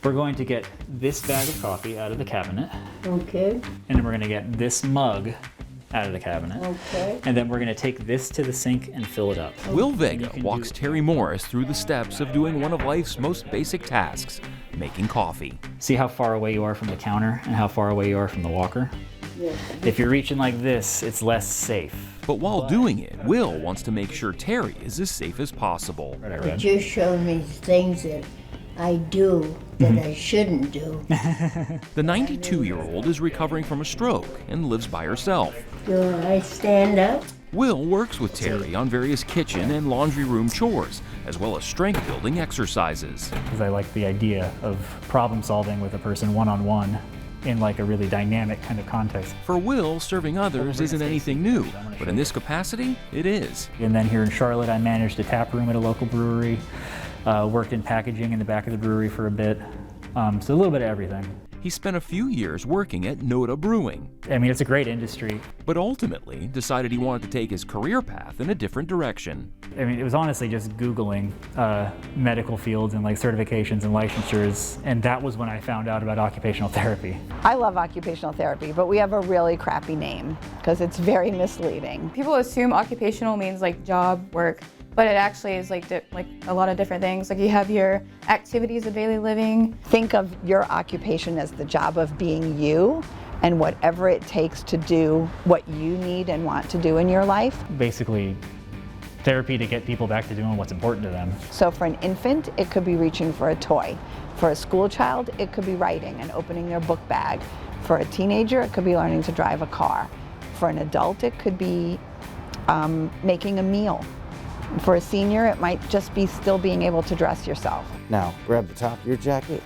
We're going to get this bag of coffee out of the cabinet. Okay. And then we're going to get this mug out of the cabinet. Okay. And then we're going to take this to the sink and fill it up. Will Vega walks Terry Morris through the steps of doing one of life's most basic tasks, making coffee. See how far away you are from the counter and how far away you are from the walker? Yes. If you're reaching like this, it's less safe. But while doing it, Will wants to make sure Terry is as safe as possible. It just showed me things that I do that I shouldn't do. The 92-year-old is recovering from a stroke and lives by herself. Do I stand up? Will works with Terry on various kitchen and laundry room chores, as well as strength-building exercises. Because I like the idea of problem solving with a person one-on-one in like a really dynamic kind of context. For Will, serving others isn't anything new, but in this capacity, it is. And then here in Charlotte, I managed a tap room at a local brewery, worked in packaging in the back of the brewery for a bit, so a little bit of everything. He spent a few years working at Noda Brewing. I mean, it's a great industry. But ultimately decided he wanted to take his career path in a different direction. I mean, it was honestly just Googling medical fields and like certifications and licensures, and that was when I found out about occupational therapy. I love occupational therapy, but we have a really crappy name because it's very misleading. People assume occupational means like job, work, but it actually is like a lot of different things. Like you have your activities of daily living. Think of your occupation as the job of being you and whatever it takes to do what you need and want to do in your life. Basically, therapy to get people back to doing what's important to them. So for an infant, it could be reaching for a toy. For a school child, it could be writing and opening their book bag. For a teenager, it could be learning to drive a car. For an adult, it could be making a meal. For a senior, it might just be still being able to dress yourself. Now, grab the top of your jacket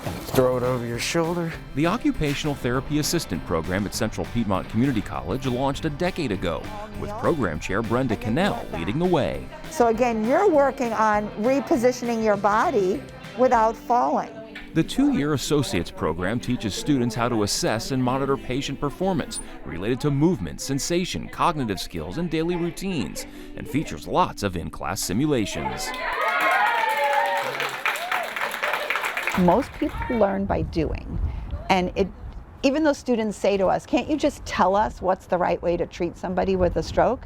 and throw it over your shoulder. The Occupational Therapy Assistant Program at Central Piedmont Community College launched a decade ago, with Program Chair Brenda Cannell leading the way. So again, you're working on repositioning your body without falling. The 2-year Associates program teaches students how to assess and monitor patient performance related to movement, sensation, cognitive skills, and daily routines, and features lots of in-class simulations. Most people learn by doing, and even though students say to us, can't you just tell us what's the right way to treat somebody with a stroke?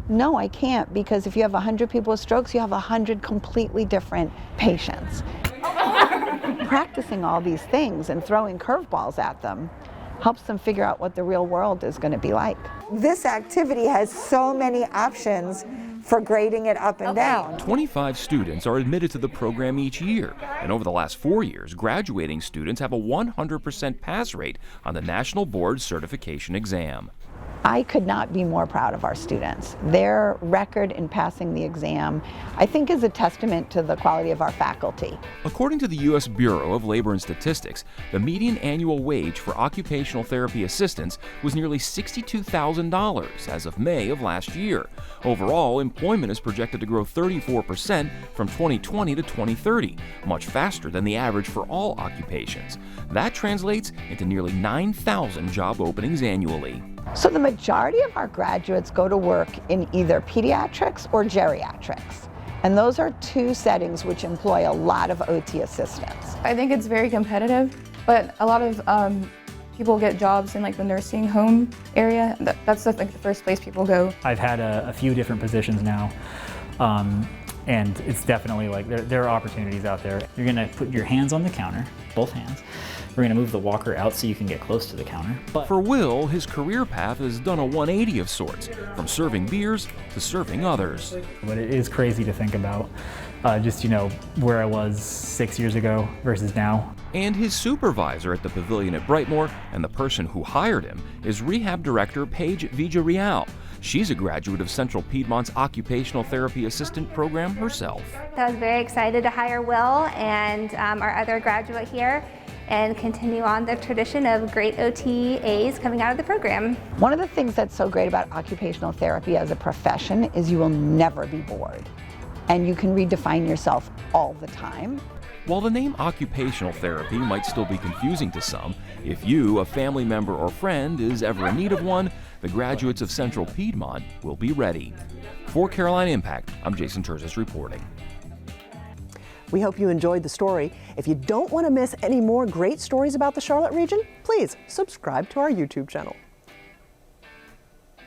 No, I can't, because if you have 100 people with strokes, you have 100 completely different patients. Practicing all these things and throwing curveballs at them helps them figure out what the real world is going to be like. This activity has so many options for grading it up and down. 25 students are admitted to the program each year, and over the last 4 years, graduating students have a 100% pass rate on the National Board Certification Exam. I could not be more proud of our students. Their record in passing the exam, I think, is a testament to the quality of our faculty. According to the U.S. Bureau of Labor and Statistics, the median annual wage for occupational therapy assistants was nearly $62,000 as of May of last year. Overall, employment is projected to grow 34% from 2020 to 2030, much faster than the average for all occupations. That translates into nearly 9,000 job openings annually. So the majority of our graduates go to work in either pediatrics or geriatrics. And those are two settings which employ a lot of OT assistants. I think it's very competitive, but a lot of people get jobs in like the nursing home area. That's the first place people go. I've had a few different positions now, and it's definitely like there are opportunities out there. You're gonna put your hands on the counter, both hands. We're gonna move the walker out so you can get close to the counter. But for Will, his career path has done a 180 of sorts, from serving beers to serving others. But it is crazy to think about, just, you know, where I was 6 years ago versus now. And his supervisor at the pavilion at Brightmoor and the person who hired him is rehab director Paige Villarreal. She's a graduate of Central Piedmont's Occupational Therapy Assistant Program herself. I was very excited to hire Will and our other graduate here and continue on the tradition of great OTAs coming out of the program. One of the things that's so great about occupational therapy as a profession is you will never be bored, and you can redefine yourself all the time. While the name occupational therapy might still be confusing to some, if you, a family member or friend, is ever in need of one, the graduates of Central Piedmont will be ready. For Carolina Impact, I'm Jason Terzis reporting. We hope you enjoyed the story. If you don't want to miss any more great stories about the Charlotte region, please subscribe to our YouTube channel.